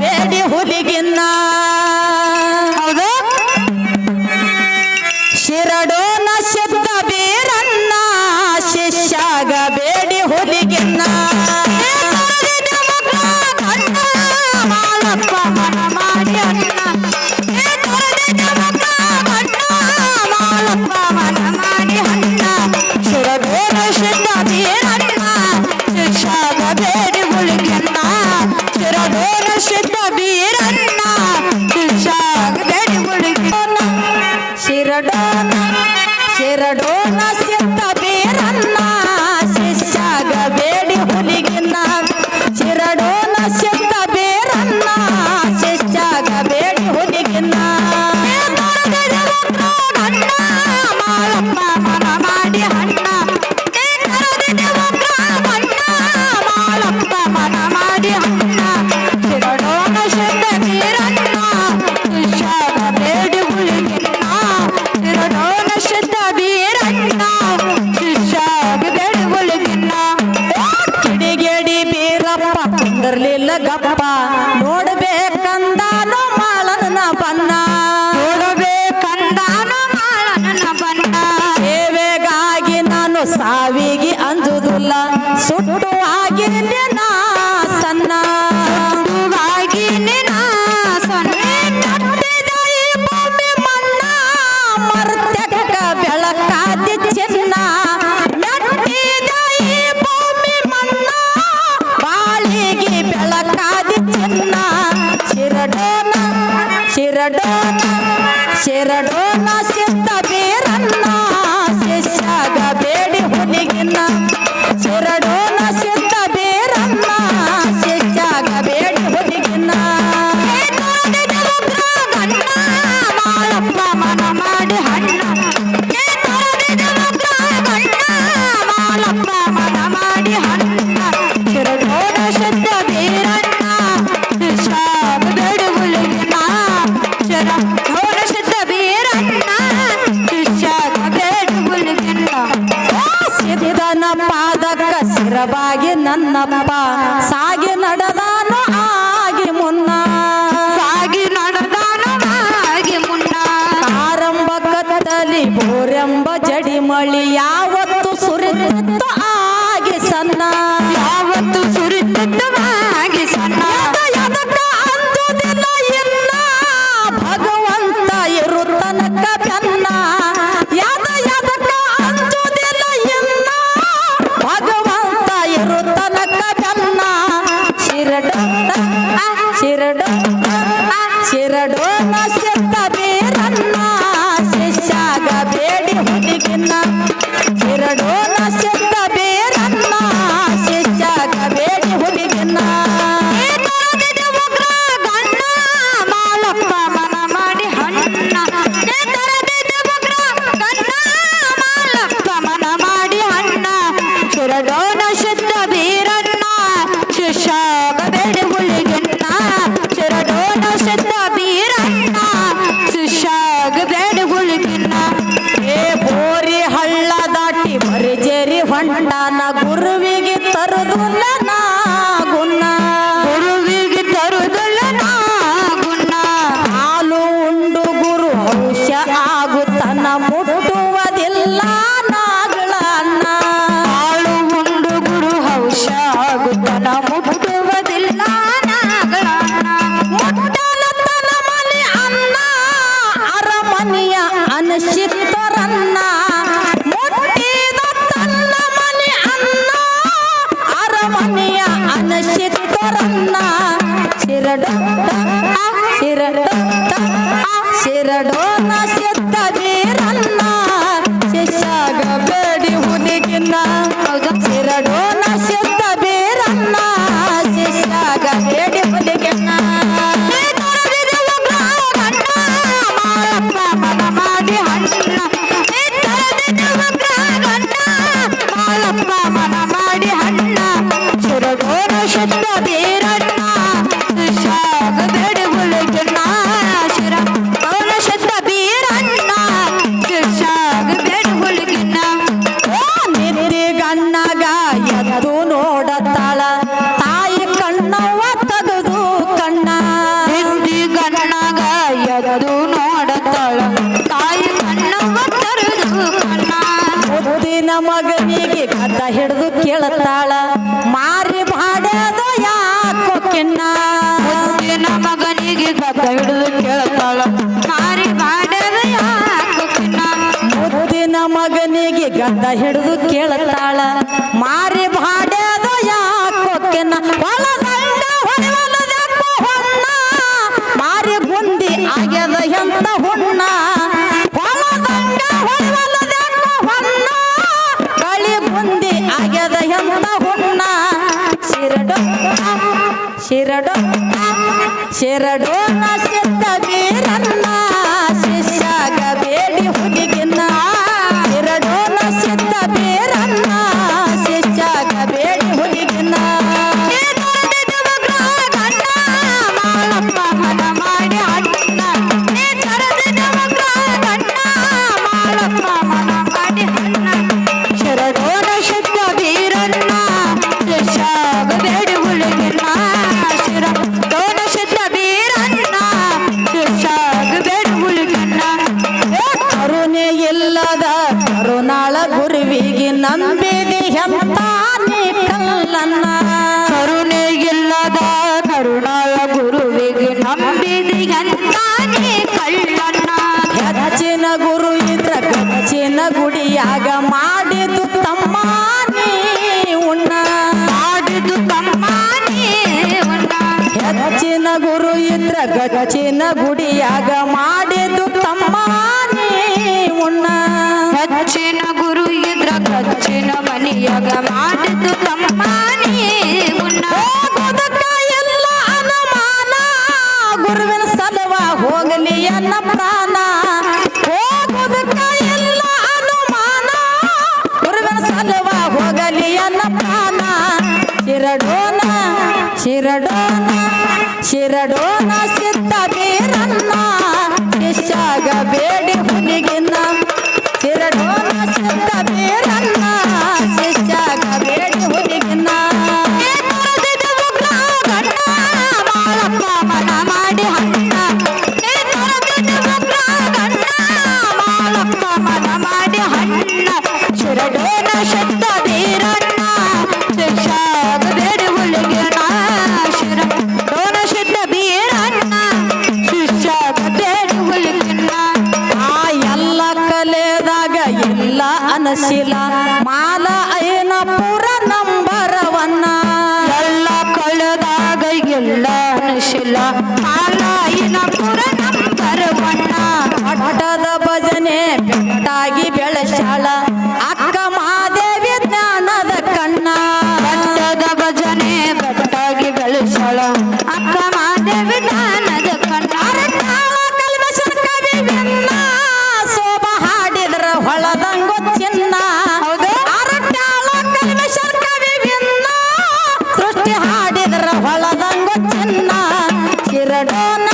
ಬೇಡಿ ಹುಲಿಗಿನ್ನ ಹೌದು ಶಿರಡೋನ ಸಿದ್ಧ ಬೀರನ್ನ ಶಿಷ್ಯಾಗ ಬೇಡಿ ಹುಲಿಗಿನ್ನ ಮಾಲಪ್ಪ ಮನ ಮಾಡಿ ಅಣ್ಣ ಮಾಲಪ್ಪ ಮನ ಮಾಡಿ ಅಣ್ಣ ಶಿರಡೋನ ಸಿದ್ಧ ಬೀರನ್ನ ಶಿಷ್ಯಾಗ ಬೇಡಿ ಹುಲಿಗಿನ್ನ ಶಿರಡೋನ ಸಿದ್ಧ ಬೀರನ್ನ ಶಿಷ್ಯಾಗ ಬೇಡಿ ಹುಲಿಗಿನ್ನ ಶಿರಡೋನ ಶಿರಡೋನ ಸಿದ್ಧ ಬೀರನ್ನ ಶಿಷ್ಯಾಗ ಬೇಡಿ ಹುಲಿಗಿನ್ನ ಶಿರಡೋನ ಸಿದ್ಧ ಬೀರನ್ನ ಶಿಷ್ಯಾಗ ಬೇಡಿ ಹುಲಿಗಿನ್ನ ಮಾಲಪ್ಪ ಮನ ಮಾಡಿ ಅಣ್ಣ ಮಾಲಪ್ಪ ಮನ ಮಾಡಿ ಅಣ್ಣ ಶಿರಡೋನ ಸಿದ್ಧ ಬೀರನ್ನ ಶಿಷ್ಯಾಗ ಬೇಡಿ ಹುಲಿಗಿನ್ನ ಶಿರಡೋನ ಸಿದ್ಧ ಬೀರನ್ನ ಶಿಷ್ಯಾಗ ಬೇಡಿ ಹುಲಿಗಿನ್ನ ಕಿಡಿಗೇಡಿ ಬೀರಪ್ಪ ಕುಂದರ್ಲಿಲ್ಲ ಗಪ್ಪ ನೋಡ್ಬೇಕಂದಾನು ಮಾಳನ ಬನ್ನ ನೋಡಬೇಕಂದಾನು ಮಾಳನ ಬನ್ನ ಸೇವೆಗಾಗಿ ನಾನು ಸಾವಿಗೆ ಅಂಜುದಿಲ್ಲ ಸುಟ್ಟು ಆಗಿನಿ ನಾ ಸಣ್ಣ ಸುಟ್ಟುವಾಗಿನಿ ನಾ ಸಣ್ಣ ನಟ್ಟಿದ ಈ ಭೂಮಿ ಮಣ್ಣ ಮರ್ತಕ್ಕ ಬೆಳಕಾದಿ ಚಿನ್ನ ನಟ್ಟಿದ ಈ ಭೂಮಿ ಮಣ್ಣ ಬಾಳಿಗೆ ಬೆಳಕಾದಿ ಚಿನ್ನ ಶಿರಡೋನ ಶಿರಡೋನ ಶಿರಡೋನ ಸಿದ್ಧ ಬೀರನ್ನ ಶಿಷ್ಯಾಗ ಬೇಡಿ ಹುಲಿಗಿನ್ನ ಶಿರಡೋನ ಸಿದ್ಧ ಬೀರನ್ನ ಶಿಷ್ಯಾಗ ಬೇಡಿ ಹುಲಿಗಿನ್ನ ಮಾಲಪ್ಪ ಮನ ಮಾಡಿ ಅಣ್ಣ ಮಾಲಪ್ಪ ಮನ ಮಾಡಿ ಅಣ್ಣ ಶಿರಡೋನ ಸಿದ್ಧ ಬೀರನ್ನ ಶಿಷ್ಯಾಗ ಬೇಡಿ ಹುಲಿಗಿನ್ನ ಶಿರಡೋನ ಸಿದ್ಧ ಬೀರನ್ನ ಶಿಷ್ಯಾಗ ಬೇಡಿ ಹುಲಿಗಿನ್ನ ಸಿದ್ಧನ ಪಾದಕ್ಕ ಶಿರಬಾಗಿ ನನ್ನಪ್ಪ ಸಾಗಿ ನಡೆದಾನು ಆಗಿ ಮುನ್ನ ಸಾಗಿ ನಡೆದಾನು ಆಗಿ ಮುನ್ನ ಆರಂಭ ಕತ್ತಲಿ ಬೋರೆಂಬ ಜಡಿ ಮಳಿ ಯಾವತ್ತು ಸುರಿತಿತ್ತು ಆಗಿ ಸಣ್ಣ ಯಾವತ್ತು ಸುರಿತಿತ್ತು ಆಗಿ ಸಣ್ಣ ಎದಕ್ಕ ಅಂದುದಿಲ್ಲ ಇಲ್ಲ ಭಗವಂತ ಇರು ತನಕ ಬೆನ್ನ ಎದಕ್ಕ ಅಂದುದಿಲ್ಲ ಇಲ್ಲ ಭಗವಂತ ಇರು ತನಕ ಬೆನ್ನ ಶಿರಡೋನ ಶಿರಡೋನ ಶಿರಡೋನ ಸಿದ್ಧ ಬೀರನ್ನ ಶಿಷ್ಯಾಗ ಬೇಡಿ ಹುಲಿಗಿನ್ನ ಶಿರಡೋನ ಸಿದ್ಧ ಬೀರನ್ನ ಶಿಷ್ಯಾಗ ಬೇಡಿ ಹುಲಿಗಿನ್ನ ಮಾಲಪ್ಪ ಮನ ಮಾಡಿ ಅಣ್ಣ ಮಾಲಪ್ಪ ಮನ ಮಾಡಿ ಅಣ್ಣ ಶಿರಡೋನ ಸಿದ್ಧ ಬೀರನ್ನ ಶಿಷ್ಯಾಗ ಬೇಡಿ ಹುಲಿಗಿನ್ನ ಶಿರಡೋನ ಸಿದ್ಧ ಬೀರನ್ನ ಶಿಷ್ಯಾಗ ಬೇಡಿ ಹುಲಿಗಿನ್ನ ಏ ಬೋರಿ ಹಳ್ಳ ದಾಟಿ ಬರಿಜೇರಿ ಹೊಂಟಾನ ಗುರುವಿಗೆ ತರುದಿಲ್ಲ ನಾ ಗುನ್ನ ಗುರುವಿಗೆ ತರುದಿಲ್ಲ ನಾ ಗುನ್ನ ಹಾಲು ಉಂಡು ಗುರು ಔಷ ಆಗುತ್ತನ ಮುಟ್ಟುವುದಿಲ್ಲ ನಾಗಳ ಅನ್ನ ಹಾಲು ಉಂಡು ಗುರು ಔಷ ಆಗುತ್ತನ ಮುಟ್ಟುವುದಿಲ್ಲ ನಾಗಳ ಅನ್ನ ಮುಟ್ಟಲ ತನ ಮನೆ ಅನ್ನ ಅರಮನೆಯ ಅನಶಿತ್ತರನ್ನ ಮುಟ್ಟಿದ ತನ್ನ ಮನೆ ಅನ್ನ ಅರಮನೆಯ ಅನಶಿತ್ತರನ್ನ ಶಿರಡೋನ ಶಿರಡೋನ ಶಿರಡೋನ ಸಿದ್ಧ ಬೀರನ್ನ ಶಿಷ್ಯಾಗ ಬೇಡಿ ಹುಲಿಗಿನ್ನ ಶಿರಡೋನ ಸಿದ್ಧ ಬೀರನ್ನ ಶಿಷ್ಯಾಗ ಬೇಡಿ ಹುಲಿಗಿನ್ನ ಮಾಲಪ್ಪ ಮನ ಮಾಡಿ ಅಣ್ಣ ಮಾಲಪ್ಪ ಮನ ಮಾಡಿ ಅಣ್ಣ ಶಿರಡೋನ ಸಿದ್ಧ ಬೀರನ್ನ ಶಿಷ್ಯಾಗ ಬೇಡಿ ಹುಲಿಗಿನ್ನ ಶಿರಡೋನ ಸಿದ್ಧ ಬೀರನ್ನ ಮುದ್ದಿನ ಮಗನಿಗೆ ಗದ್ದ ಹಿಡಿದು ಕೇಳ್ತಾಳ ಮಾರಿ ಬಾಡ್ಯದ ಯಾಕಿನ್ನ ಮುದ್ದಿನ ಮಗನಿಗೆ ಗದ್ದ ಹಿಡಿದು ಕೇಳ್ತಾಳ ಮಾರಿ ಬಾಡ್ಯದ ಯಾಕೊಕ್ಕಿನ ಹೊಲದಂಗ ಹೊರವಲದಕ್ಕೂ ಹೊನ್ನ ಮಾರಿ ಗುಂಡಿ ಆಗ್ಯದ ಎಂತ ಹುಣ್ಣ ಹೊಲದಂಗ ಹೊರವಲದಕ್ಕೂ ಹೊನ್ನ ಗಾಳಿ ಗುಂಡಿ ಆಗ್ಯದ ಎಂತ ಹುಣ್ಣ ಶಿರಡೋನ ಸಿದ್ಧ ಬೀರನ್ನ ಶಿಷ್ಯಾಗ ಬೇಡಿ ಹುಡುಗಿನ ಶಿರಡೋನ ಸಿದ್ಧ ಬೀರನ್ನ ಶಿಷ್ಯಾಗ ಬೇಡಿ ಹುಡುಗಿನ ಮಾಳಪ್ಪ ಮನ ಮಾಡಿ ಹಣ್ಣ ನೀ ತರದಿನ ಮಗ ಗಣ್ಣ ಮಾಳಪ್ಪ ಮನ ಮಾಡಿ ಹಣ್ಣ ಶಿರಡೋನ ಶುದ್ಧ ಬೀರಣ್ಣ ಶಿಷ್ಯಾಗ ಬೇಡಿ ಹುಡುಗಿನ ಶಿರಡೋನ ಶುದ್ಧ ಬೀರಣ್ಣ ಶಿಷ್ಯಾಗ ಬೇಡಿ ಹುಡುಗಿನ ಕರುಣೆ ಇಲ್ಲದ ಕರುಣಾಳ ಗುರುವಿಗೆ ನಂಬಿದಿ ಎಂತ ನೀ ಕಲ್ಲನ್ನ ಕರುಣೆ ಇಲ್ಲದ ಕರುಣಾಳ ಗುರುವಿಗೆ ನಂಬಿದಿ ಅಂತಾನೆ ಕಳ್ಳನ್ನ ಹೆಚ್ಚಿನ ಗುರು ಇದ್ರ ಗಚ್ಚಿನ ಗುಡಿಯಾಗ ಮಾಡಿದು ತಮ್ಮ ನೀ ಉಣ್ಣ ಮಾಡಿದು ತಮ್ಮನೇ ಉಣ್ಣ ಹೆಚ್ಚಿನ ಗುರು ಇದ್ರ ಗಚ್ಚಿನ ಗುಡಿಯಾಗ ಮಾಡಿದು ತಮ್ಮ ನೀ ಉಣ್ಣ ಹೆಚ್ಚಿನ ಗುರು ಇದ್ರ ಗಚ್ಚಿನ ಮನೆಯಾಗ ಮಾಡಿದು ತಮ್ಮನೇ ಉಣ್ಣ ಹೋಗೋದಕ್ಕ ಎಲ್ಲ ಅನುಮಾನ ಗುರುವಿನ ಸಲುವ ಹೋಗಲಿ ಎನ್ನ ಪ್ರಾಣ ಹೋಗೋದಕ್ಕ ಎಲ್ಲ ಅನುಮಾನ ಗುರುವಿನ ಸಲುವ ಹೋಗಲಿ ಎನ್ನ ಪ್ರಾಣ ಶಿರಡೋನ ಸಿದ್ಧ ಬೀರನ್ನ ಶಿಷ್ಯಾಗ ಬೇಡಿ ಹುಡುಗಿನ ಶಿರಡೋನ ಸಿದ್ಧ ಬೀರನ್ನ ಶಿಷ್ಯಾಗ ಬೇಡಿ ಹುಡುಗಿನ ಮಾಳಪ್ಪ ಮನ ಮಾಡಿ ಹಣ್ಣ ಮಾಳಪ್ಪ ಮನ ಮಾಡಿ ಹಣ್ಣ ಶಿರಡೋನ ಶಬ್ದ ಬೀರಣ್ಣ ಶಿಕ್ಷಾಗ ಬೇಡಿ ಹುಡುಗಿನ ಶಿರಡೋನ ಶಬ್ದ ಬೀರಣ್ಣ ಶಿಷ್ಯಾಗ ಬೇಡಿ ಹುಡುಗಿನ ಆ ಎಲ್ಲ ಕಲೆದಾಗ ಎಲ್ಲ ಅನಶಿಲ ಮಾಲ ಐನಪುರ ನಂಬರವನ್ನ ಎಲ್ಲ ಕಳೆದಾಗ ಎಲ್ಲ ಅನಶಿಲ ಮಾಲಾಯಿನ ಪುರ ನಂಬರ್ ಒನ್ನ ಮಠದ ಭಜನೆ ಬೆಟ್ಟಾಗಿ ಬೆಳೆಸಾಳ ಅಕ್ಕ ಮಹಾದೇವಿ ಜ್ಞಾನದ ಕಣ್ಣ ಬೆಟ್ಟದ ಭಜನೆ ಬೆಟ್ಟಾಗಿ ಬೆಳೆಸಳ ಅಕ್ಕ ಮಾದೇವಿ ಜ್ಞಾನದ ಕಣ್ಣ ಕಲ್ಮೇಶ್ವರ ಕವಿಯನ್ನ ಶೋಭ ಹಾಡಿದ್ರ ಹೊಳದಂಗು ಚಿನ್ನ ಹೌದು ಅರಟ್ಯಾಳ ಕಲ್ಮೇಶ್ವರ ಕವಿಯನ್ನ ಸೃಷ್ಟಿ ಹಾಡಿದ್ರ ಹೊಳದಂಗು ಚಿನ್ನ ಶಿರಡೋನ